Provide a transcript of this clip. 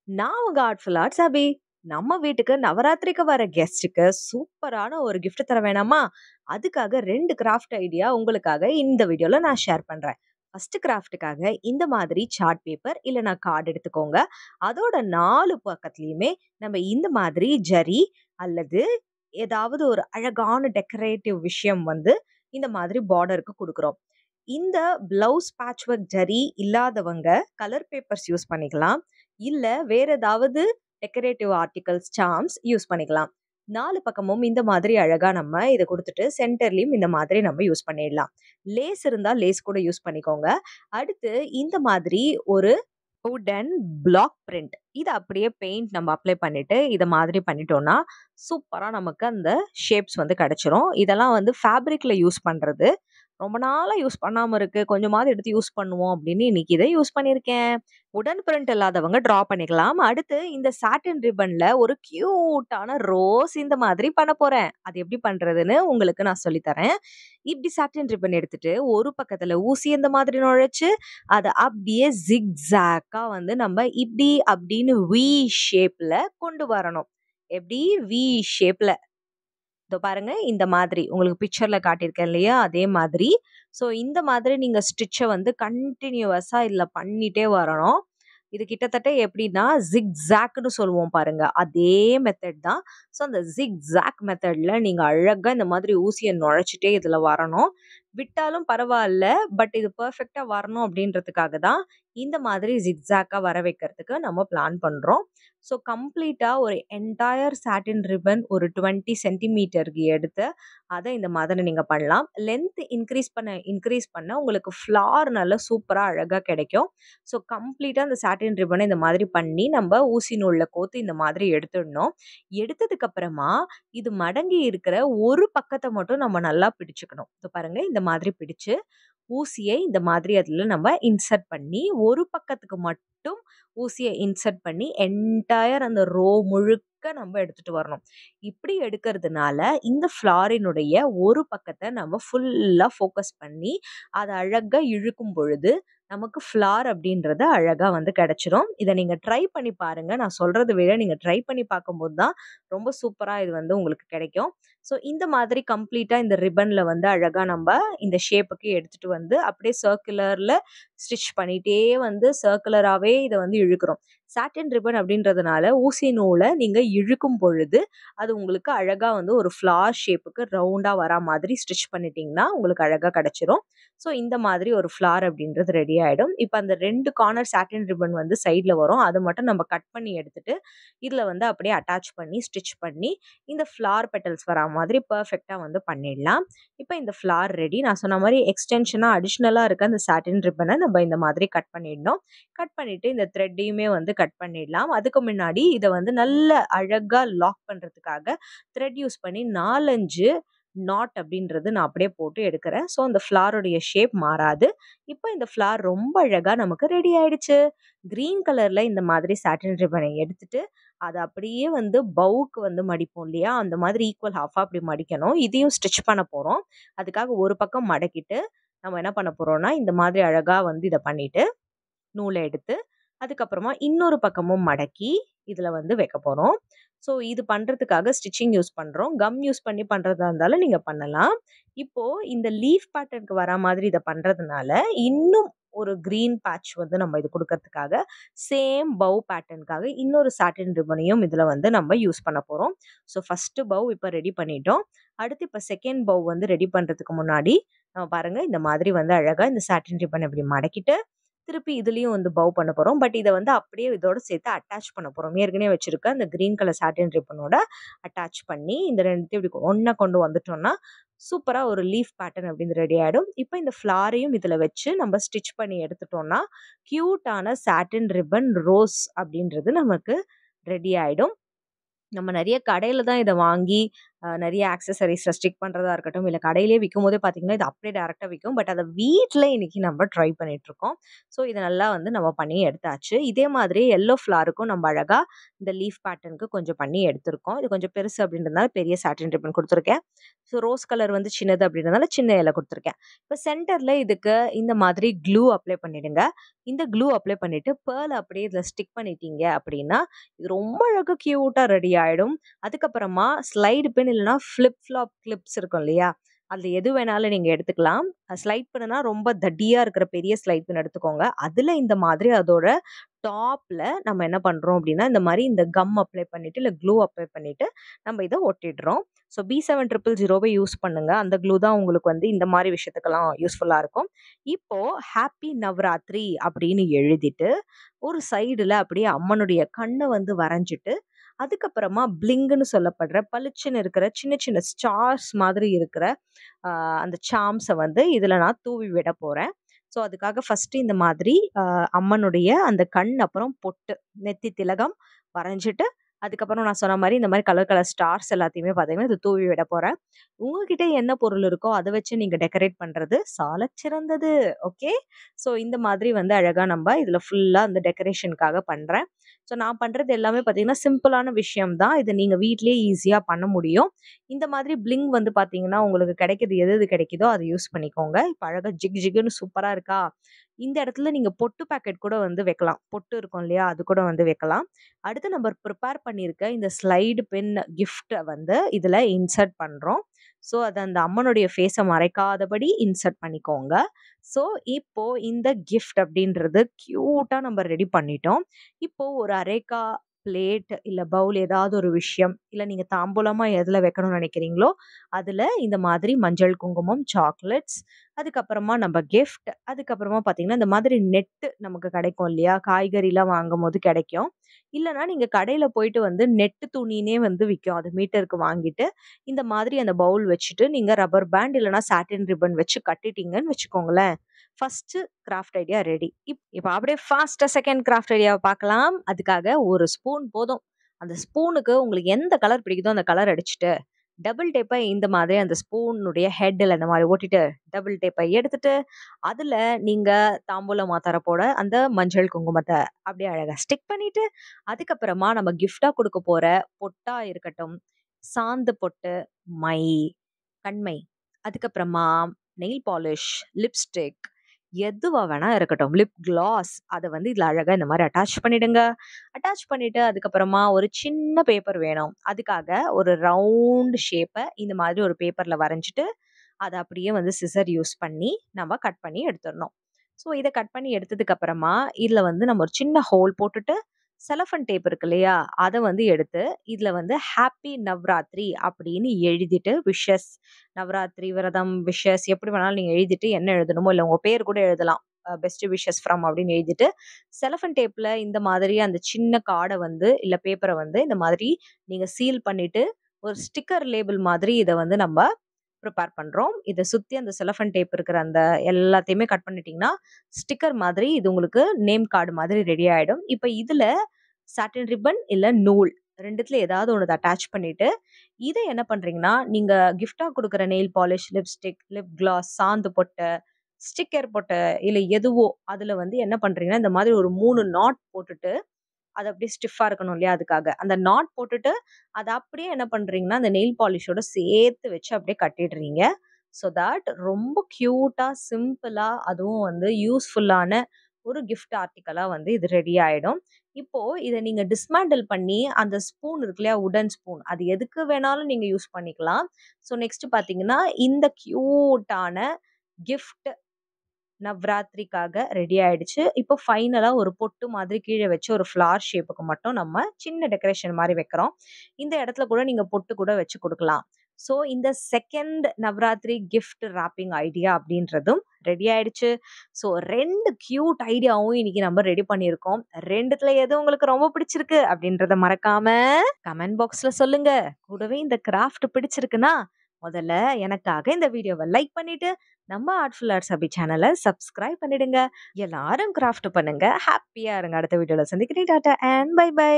நான் உங்க artful Arts அபி. நம்ம வீட்டுக்கு நவராத்திரிக்கு வர கெஸ்ட்டுக்கு சூப்பரான ஒரு கிஃப்ட் தர வேணாமா? அதுக்காக 2 கிராஃப்ட் ஐடியா உங்களுக்காக இந்த வீடியோல நான் ஷேர் பண்றேன். ஃபர்ஸ்ட் கிராஃப்ட்டுக்காக இந்த மாதிரி சார்ட் பேப்பர் இல்லனா கார்ட் எடுத்துக்கோங்க. அதோட 4 பக்கத்துலயுமே நம்ம இந்த மாதிரி ஜரி அல்லது ஏதாவது ஒரு அழகான டெக்கரேட்டிவ் விஷயம் வந்து இந்த மாதிரி பார்டருக்கு குடுக்குறோம். இந்த ப்ளவுஸ் பேட்ச் ஒர்க் ஜரி இல்லாதவங்க கலர் பேப்பர்ஸ் யூஸ் பண்ணிக்கலாம். இல்ல வேற ஏதாவது டெக்கரேட்டிவ் ஆர்டிகல்ஸ், சார்ம்ஸ் யூஸ் பண்ணிக்கலாம். 4 பக்கமும் இந்த மாதிரி அழகா நம்ம இத குடுத்துட்டு சென்டர்லயும் இந்த மாதிரி நம்ம யூஸ் பண்ணிடலாம். லேஸ் இருந்தா லேஸ் கூட யூஸ் பண்ணிக்கோங்க. அடுத்து இந்த மாதிரி ஒரு வுடன் பிளாக் பிரிண்ட். இத அப்படியே பெயிண்ட் நம்ம அப்ளை பண்ணிட்டு, இத மாதிரி பண்ணிட்டோம்னா, சூப்பரா நமக்கு அந்த ஷேப்ஸ் வந்து கிடைச்சிரும். இதெல்லாம் வந்து ஃபேப்ரிக்ல யூஸ் பண்றது. ரொம்ப நாளா யூஸ் பண்ணாம இருக்கு. கொஞ்சமாவது எடுத்து யூஸ் பண்ணுவோம் அப்படின்னு இன்னைக்கு இத யூஸ் பண்ணியிருக்கேன். வுடன் பிரிண்ட் இல்லாதவங்க டிரா பண்ணிக்கலாம். அடுத்து இந்த சாட்டின் ரிப்பன்ல ஒரு கியூட்டான ரோஸ் இந்த மாதிரி பண்ண போறேன். அது எப்படி பண்றதுன்னு உங்களுக்கு நான் சொல்லி தரேன். இப்படி சாட்டின் ரிப்பன் எடுத்துட்டு ஒரு பக்கத்துல ஊசி இந்த மாதிரி நுழைச்சு அத அப்படியே ஜிக்ஸாக்கா வந்து நம்ம இப்படி அப்படின்னு வி ஷேப்ல கொண்டு வரணும். எப்படி வி ஷேப்ல. இதோ பாருங்க இந்த மாதிரி உங்களுக்கு பிக்சர்ல காட்டியிருக்கேன் இல்லையா? அதே மாதிரி. ஸோ இந்த மாதிரி நீங்க ஸ்டிட்ச வந்து கன்டினியூவஸா இதுல பண்ணிட்டே வரணும். இது கிட்டத்தட்ட எப்படின்னா, ஜிக்ஸாக்ன்னு சொல்லுவோம் பாருங்க. அதே மெத்தட் தான். ஸோ அந்த ஜிக்ஸாக் மெத்தட்ல நீங்க அழகா இந்த மாதிரி ஊசிய நுழைச்சுட்டே இதுல வரணும். விட்டாலும் பரவால்ல. பட் இது பெர்ஃபெக்ட்டா வரணும் அப்படின்றதுக்காக தான் இந்த மாதிரி ஜிக்ஸாக்கா வர வைக்கிறதுக்கு நம்ம பிளான் பண்றோம். ஸோ கம்ப்ளீட்டா ஒரு என்டையர் சாட்டின் ரிப்பன் ஒரு 20 சென்டிமீட்டருக்கு எடுத்து அத இந்த மாதிரி நீங்க பண்ணலாம். லென்த் இன்க்ரீஸ் பண்ண உங்களுக்கு ஃப்ளார் நல்லா சூப்பரா அழகா கிடைக்கும். ஸோ கம்ப்ளீட்டா அந்த சாட்டின் ரிப்பன இந்த மாதிரி பண்ணி நம்ம ஊசி நூல்ல கோத்து இந்த மாதிரி எடுத்துடணும். எடுத்ததுக்கு அப்புறமா இது மடங்கி இருக்கிற ஒரு பக்கத்த மட்டும் நம்ம நல்லா பிடிச்சுக்கணும். இப்ப பாருங்க இந்த மாதிரி பிடிச்சு ஊசியை இந்த மாதிரி அதுல நம்ம இன்சர்ட் பண்ணி ஒரு பக்கத்துக்கு மட்டும் ஊசியை இன்சர்ட் பண்ணி என்டையர் அந்த ரோ முழுக்க நம்ம எடுத்துட்டு வரணும். இப்படி எடுக்கிறதுனால இந்த ஃப்ளாரினுடைய ஒரு பக்கத்தை நம்ம ஃபுல்லா ஃபோக்கஸ் பண்ணி அதை அழகா இழுக்கும் பொழுது நமக்கு ஃப்ளார் அப்படின்றது அழகா வந்து கிடைச்சிரும். இதை நீங்க ட்ரை பண்ணி பாருங்க. நான் சொல்றதை விட நீங்க ட்ரை பண்ணி பார்க்கும்போது தான் ரொம்ப சூப்பரா இது வந்து உங்களுக்கு கிடைக்கும். ஸோ இந்த மாதிரி கம்ப்ளீட்டா இந்த ரிப்பன்ல வந்து அழகா நம்ம இந்த ஷேப்புக்கு எடுத்துட்டு வந்து அப்படியே சர்க்குலர்ல ஸ்டிச் பண்ணிட்டே வந்து சர்க்குலராகவே இதை வந்து இழுக்கிறோம். சாட்டின் ரிப்பன் அப்படின்றதுனால ஊசி நூலை நீங்க இழுக்கும் பொழுது அது உங்களுக்கு அழகா வந்து ஒரு ஃப்ளார் ஷேப்புக்கு ரவுண்டா வரா மாதிரி ஸ்டிச் பண்ணிட்டீங்கன்னா உங்களுக்கு அழகா கிடைச்சிரும். ஸோ இந்த மாதிரி ஒரு ஃப்ளார் அப்படின்றது ரெடி ஆயிடும். இப்போ அந்த 2 கார்னர் சாட்டின் ரிப்பன் வந்து சைட்ல வரும். அதை மட்டும் நம்ம கட் பண்ணி எடுத்துட்டு இதுல வந்து அப்படியே அட்டாச் பண்ணி ஸ்டிச் பண்ணி இந்த ஃப்ளார் பெட்டல்ஸ் வரா மாதிரி பெர்ஃபெக்ட்டா வந்து பண்ணிடலாம். இப்போ இந்த ஃப்ளார் ரெடி. நான் சொன்ன மாதிரி எக்ஸ்டென்ஷனா அடிஷ்னலா இருக்க அந்த சாட்டின் ரிப்பனை நம்ம இந்த மாதிரி கட் பண்ணிடணும். கட் பண்ணிட்டு இந்த த்ரெட்டையுமே வந்து கட் பண்ணிடலாம். அதுக்கு முன்னாடி இதை வந்து நல்ல அழகா லாக் பண்றதுக்காக த்ரெட் யூஸ் பண்ணி 4-5 நாட் அப்படின்றது நான் அப்படியே போட்டு எடுக்கிறேன். ஸோ அந்த ஃப்ளாருடைய ஷேப் மாறாது. இப்போ இந்த ஃப்ளார் ரொம்ப அழகா நமக்கு ரெடி ஆயிடுச்சு. கிரீன் கலர்ல இந்த மாதிரி சாட்டின் ரிப்பனை எடுத்துட்டு அதை அப்படியே வந்து பவுக்கு வந்து மடிப்போம் இல்லையா? அந்த மாதிரி ஈக்குவல் ஹாஃபா அப்படி மடிக்கணும். இதையும் ஸ்டிச் பண்ண போறோம். அதுக்காக ஒரு பக்கம் மடக்கிட்டு நம்ம என்ன பண்ண போறோம்னா இந்த மாதிரி அழகா வந்து இதை பண்ணிட்டு நூலை எடுத்து அதுக்கப்புறமா இன்னொரு பக்கமும் மடக்கி இதுல வந்து வைக்க போறோம். ஸோ இது பண்றதுக்காக ஸ்டிச்சிங் யூஸ் பண்றோம். கம் யூஸ் பண்ணி பண்றதா இருந்தாலும் நீங்க பண்ணலாம். இப்போ இந்த லீஃப் பேட்டர்னுக்கு வரா மாதிரி இதை பண்றதுனால இன்னும் ஒரு கிரீன் பேட்ச் வந்து நம்ம இது கொடுக்கறதுக்காக சேம் பவ் பேட்டர்னுக்காக இன்னொரு சாட்டின் ரிப்பனையும் இதுல வந்து நம்ம யூஸ் பண்ண போறோம். ஸோ ஃபர்ஸ்ட் பவ் இப்போ ரெடி பண்ணிட்டோம். அடுத்து இப்போ செகண்ட் பவ் வந்து ரெடி பண்றதுக்கு முன்னாடி நம்ம பாருங்க இந்த மாதிரி வந்து அழகா இந்த சாட்டின் ரிப்பன் இப்படி மடக்கிட்டு திருப்பி இதுலயும் வந்து பவ் பண்ண போறோம். பட் இதை வந்து அப்படியே இதோட சேர்த்து அட்டாச் பண்ண போறோம். ஏற்கனவே வச்சிருக்க அந்த கிரீன் கலர் சாட்டின் ரிப்பனோட அட்டாச் பண்ணி இந்த ரெண்டுத்தையும் இப்படி ஒண்ணா கொண்டு வந்துட்டோம்னா சூப்பரா ஒரு லீஃப் பேட்டர்ன் அப்படின்னு ரெடி ஆயிடும். இப்போ இந்த ஃப்ளாரையும் இதுல வச்சு நம்ம ஸ்டிச் பண்ணி எடுத்துட்டோம்னா கியூட்டான சாட்டின் ரிப்பன் ரோஸ் அப்படின்றது நமக்கு ரெடி ஆயிடும். நம்ம நிறைய கடையில தான் இதை வாங்கி நெறைய ஆக்சஸரீஸ்ல ஸ்டிக் பண்றதா இருக்கட்டும், இல்ல கடையிலேயே விக்கும்போதே பார்த்தீங்கன்னா, இது அப்படியே டைரக்ட்டா விக்கும். பட் அத வீட்ல இன்னைக்கு நம்ம ட்ரை பண்ணிட்டுருக்கோம். ஸோ இத நல்லா வந்து நம்ம பண்ணி எடுத்தாச்சு. இதே மாதிரி எல்லோ ஃப்ளாருக்கும் நம்ம அழகா இந்த லீஃப் பேட்டர்னுக்கு கொஞ்சம் பண்ணி எடுத்திருக்கோம். இது கொஞ்சம் பெருசு அப்படின்றதுனால பெரிய சாட்டின் ரிப்பன் குடுத்துருக்கேன். ஸோ ரோஸ் கலர் வந்து சின்னது அப்படின்றதுனால சின்ன இலை குடுத்துருக்கேன். இப்ப சென்டர்ல இதுக்கு இந்த மாதிரி க்ளூ அப்ளை பண்ணிடுங்க. இந்த க்ளூ அப்ளை பண்ணிட்டு பெர்ல் அப்படியே இதில ஸ்டிக் பண்ணிட்டீங்க அப்படின்னா, இது ரொம்ப அழகா கியூட்டா ரெடி ஆயிடும். அதுக்கப்புறமா ஸ்லைடு பின் இல்லன்னா ஃபிளிப் ஃப்ளாப் கிளிப்ஸ் இருக்கும் இல்லையா? அதுல எது வேணாலும் நீங்க எடுத்துக்கலாம். ஸ்லைட் பின்னுனா ரொம்ப தடியா இருக்கிற பெரிய ஸ்லைட் பின் எடுத்துக்கோங்க. அதுல இந்த மாதிரி அதோட டாப்ல நம்ம என்ன பண்றோம் அப்படின்னா, இந்த மாரி இந்த கம் அப்ளை பண்ணிட்டு, இல்ல க்ளூ அப்ளை பண்ணிட்டு நம்ம இத ஒட்டிடுறோம். ஸோ B7000வை யூஸ் பண்ணுங்க. அந்த க்ளூ தான் உங்களுக்கு வந்து இந்த மாரி விஷயத்துக்கெல்லாம் யூஸ்ஃபுல்லா இருக்கும். இப்போ ஹேப்பி நவராத்திரி அப்படின்னு எழுதிட்டு, ஒரு சைடுல அப்படியே அம்மனுடைய கண்ண வந்து வரைஞ்சிட்டு, அதுக்கப்புறமா பிளிங்குன்னு சொல்லப்படுற பளிச்சுன்னு இருக்கிற சின்ன சின்ன ஸ்டார்ஸ் மாதிரி இருக்கிற அ அந்த சார்ம்ஸ வந்து இதுல நான் தூவி விட போறேன். ஸோ அதுக்காக ஃபர்ஸ்ட்டு இந்த மாதிரி அம்மனுடைய அந்த கண், அப்புறம் பொட்டு, நெத்தி திலகம் வரைஞ்சிட்டு, அதுக்கப்புறம் நான் சொன்ன மாரி இந்த மாரி கலர் கலர் ஸ்டார்ஸ் எல்லாத்தையுமே பார்த்தீங்கன்னா, இது தூவி விட போறேன். உங்ககிட்ட என்ன பொருள் இருக்கோ அத வச்சு நீங்க டெக்கரேட் பண்றது சாலச் சிறந்தது. ஓகே. ஸோ இந்த மாதிரி வந்து அழகா நம்ப இதுல ஃபுல்லா அந்த டெக்கரேஷனுக்காக பண்றேன். ஸோ நான் பண்றது எல்லாமே பார்த்தீங்கன்னா, சிம்பிளான விஷயம் தான். இத நீங்க வீட்லயே ஈஸியா பண்ண முடியும். இந்த மாதிரி பிளிங் வந்து பார்த்தீங்கன்னா, உங்களுக்கு கிடைக்குது எது எது கிடைக்குதோ அத யூஸ் பண்ணிக்கோங்க. இப்ப அழகா ஜிகு ஜிகுன்னு சூப்பரா இருக்கா? இந்த இடத்துல நீங்க பொட்டு பாக்கெட் கூட வந்து வைக்கலாம். பொட்டு இருக்கும் இல்லையா? அது கூட வந்து வைக்கலாம். அடுத்து நம்ம ப்ரிப்பேர் பண்ணியிருக்க இந்த ஸ்லைடு பென் கிஃப்ட்ட வந்து இதுல இன்சர்ட் பண்றோம். ஸோ அது அந்த அம்மனுடைய ஃபேஸ மறைக்காதபடி இன்சர்ட் பண்ணிக்கோங்க. ஸோ இப்போ இந்த கிஃப்ட் அப்படின்றது கியூட்டா நம்ம ரெடி பண்ணிட்டோம். இப்போ ஒரு அரேக்கா பிளேட் இல்ல பவுல் ஏதாவது ஒரு விஷயம், இல்ல நீங்க தாம்பூலமா எதுல வைக்கணும்னு நினைக்கிறீங்களோ, அதுல இந்த மாதிரி மஞ்சள், குங்குமம், சாக்லேட்ஸ், அதுக்கப்புறமா நம்ம கிஃப்ட், அதுக்கப்புறமா பார்த்தீங்கன்னா, இந்த மாதிரி நெட்டு நமக்கு கிடைக்கும் இல்லையா? காய்கறிலாம் வாங்கும்போது கிடைக்கும். இல்லன்னா நீங்க கடையில போயிட்டு வந்து நெட்டு துணின்னே வந்து விக்கும். அது மீட்டருக்கு வாங்கிட்டு, இந்த மாதிரி அந்த பவுல் வச்சுட்டு, நீங்க ரப்பர் பேண்ட் இல்லன்னா சாட்டின் ரிப்பன் வச்சு கட்டிட்டீங்கன்னு வச்சுக்கோங்களேன். First craft idea ready. இப்ப அப்படியே ஃபாஸ்ட்டா செகண்ட் கிராஃப்ட் ஐடியாவ பார்க்கலாம். அதுக்காக ஒரு ஸ்பூன் போதும். அந்த ஸ்பூனுக்கு உங்களுக்கு எந்த கலர் பிடிக்குதோ அந்த கலர் அடிச்சுட்டு, டபுள் டேப்ப இந்த மாதிரி அந்த ஸ்பூனுடைய ஹெட்ல இந்த மாரி ஒட்டிட்டு, டபுள் டேப்ப எடுத்துட்டு, அதுல நீங்க தாம்பூலம் தரப்போட அந்த மஞ்சள், குங்குமத்த அப்படியே அழகா ஸ்டிக் பண்ணிட்டு, அதுக்கப்புறமா நம்ம கிஃப்ட்டா குடுக்க போற பொட்டா இருக்கட்டும், சாந்து பொட்டு, மை, கண்மை, அதுக்கப்புறமா நெயில் பாலிஷ், லிப்ஸ்டிக் எதுவா வேணா இருக்கட்டும். லிப் கிளாஸ் அத வந்து இதுல அழகா இந்த மாரி அட்டாச் பண்ணிடுங்க. அட்டாச் பண்ணிட்டு அதுக்கப்புறமா ஒரு சின்ன பேப்பர் வேணும். அதுக்காக ஒரு ரவுண்ட் ஷேப்ப இந்த மாதிரி ஒரு பேப்பர்ல வரைஞ்சுட்டு, அத அப்படியே வந்து சிசர் யூஸ் பண்ணி நம்ம கட் பண்ணி எடுத்துறணும். ஸோ இத கட் பண்ணி எடுத்ததுக்கு அப்புறமா, இதுல வந்து நம்ம ஒரு சின்ன ஹோல் போட்டுட்டு, செலோஃபேன் டேப் இருக்கு இல்லையா? அத வந்து எடுத்து, இதுல வந்து ஹேப்பி நவராத்திரி அப்படின்னு எழுதிட்டு, விஷஸ் நவராத்திரி விரதம், விஷஸ் எப்படி வேணாலும் நீங்க எழுதிட்டு என்ன எழுதணுமோ, இல்ல உங்க பேர் கூட எழுதலாம். பெஸ்ட் விஷஸ் ஃப்ரம் அப்படின்னு எழுதிட்டு, செலோஃபேன் டேப்ல இந்த மாதிரி அந்த சின்ன கார்ட வந்து, இல்ல பேப்பர வந்து இந்த மாதிரி நீங்க சீல் பண்ணிட்டு, ஒரு ஸ்டிக்கர் லேபிள் மாதிரி இத வந்து நம்ப ப்ரிப்பேர் பண்றோம். இத சுத்தி அந்த செலோஃபேன் டேப் இருக்கிற அந்த எல்லாத்தையுமே கட் பண்ணிட்டீங்கன்னா, ஸ்டிக்கர் மாதிரி இது உங்களுக்கு நேம் கார்டு மாதிரி ரெடி ஆயிடும். இப்ப இதுல சாட்டின் ரிப்பன் இல்ல நூல் 2த்துல ஏதாவது ஒண்ணு அட்டாச் பண்ணிட்டு, இத என்ன பண்றீங்கன்னா, நீங்க கிஃப்ட்டா குடுக்குற nail polish, lipstick, lip gloss, சாந்து பொட்டு, ஸ்டிக்கர் பொட்டு இல்ல எதுவோ அதுல வந்து என்ன பண்றீங்கன்னா, இந்த மாதிரி ஒரு 3 நாட் போட்டுட்டு அது அப்படியே ஸ்டிஃப்பா இருக்கணும் இல்லையா? அதுக்காக. அந்த நாட் போட்டுட்டு, அத அப்படியே என்ன பண்றீங்கன்னா, அந்த நெயில் பாலிஷோட சேர்த்து வச்சு அப்படியே கட்டிடுறீங்க. ஸோ தட் ரொம்ப கியூட்டா, சிம்பிளா அதுவும் வந்து யூஸ்ஃபுல்லான ஒரு கிஃப்ட் ஆர்டிக்கலா வந்து இது ரெடி ஆயிடும். இப்போ இத நீங்க டிஸ்மேண்டில் பண்ணி, அந்த ஸ்பூன் இருக்கு இல்லையா? வுடன் ஸ்பூன். அது எதுக்கு வேணாலும் நீங்க யூஸ் பண்ணிக்கலாம். ஸோ நெக்ஸ்ட் பார்த்தீங்கன்னா, இந்த கியூட்டான கிஃப்ட் நவராத்திரிக்காக ரெடி ஆயிடுச்சு. இப்போ ஃபைனலா ஒரு பொட்டு மாதிரி கீழ வச்சு ஒரு ஃப்ளார் ஷேப்புக்கு மட்டும் நம்ம சின்ன டெக்கரேஷன் மாரி வைக்கிறோம். இந்த இடத்துல கூட நீங்க பொட்டு கூட வச்சு குடுக்கலாம். ஸோ இந்த second Navaratri gift wrapping idea அப்படின்றதும் ரெடி ஆயிடுச்சு. ஸோ 2 கியூட் ஐடியாவும் இன்னைக்கு நம்ம ரெடி பண்ணியிருக்கோம். 2த்துல எது உங்களுக்கு ரொம்ப பிடிச்சிருக்கு அப்படின்றத மறக்காம கமெண்ட் பாக்ஸ்ல சொல்லுங்க. கூடவே இந்த கிராஃப்ட் பிடிச்சிருக்குன்னா, முதல்ல எனக்காக இந்த வீடியோவ லைக் பண்ணிட்டு, நம்ம ஆர்ட்ஃபுல் ஆர்ட்ஸ் அபி சேனல சப்ஸ்கிரைப் பண்ணிடுங்க. எல்லாரும் கிராஃப்ட் பண்ணுங்க. ஹேப்பியா இருங்க. அடுத்த வீடியோல சந்திக்கிறேன். Tata and bye by.